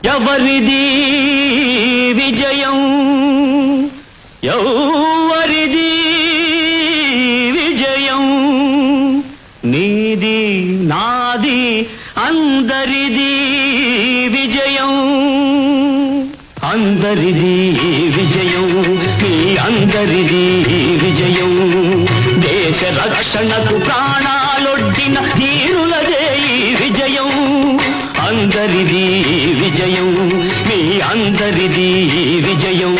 ఎవరిది విజయం, ఎవరిది విజయం, నీది నాది అందరిది విజయం, అందరిది విజయం, మీ అందరిది విజయం. దేశ రక్షణకు ప్రాణాలొడ్డిన ధీరులదే ఈ విజయం, అందరిది విజయం, మీ అందరిది విజయం.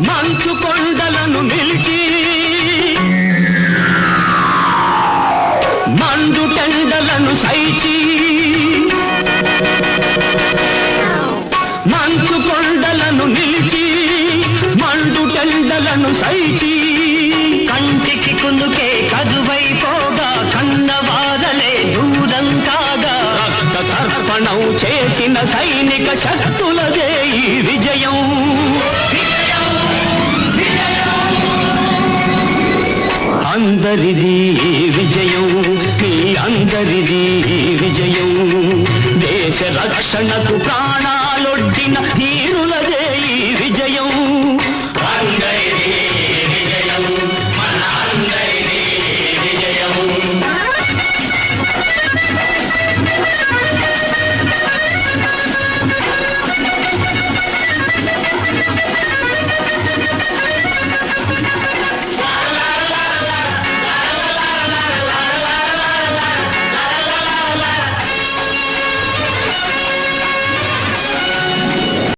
మంచు కొండలను నిలిచి మండు టెండలను సైచి, మంచు కొండలను నిలిచి మండు టెండలను సైచి, కంటికి కునుకే కదువైపోగా కన్నవారలే దూరం కాగా, రక్త తర్పణం చేసిన సైనిక శక్తులదే ఈ విజయం, అందరిది విజయం, మీ అందరిది విజయం. దేశ రక్షణకు ప్రాణాలొడ్డిన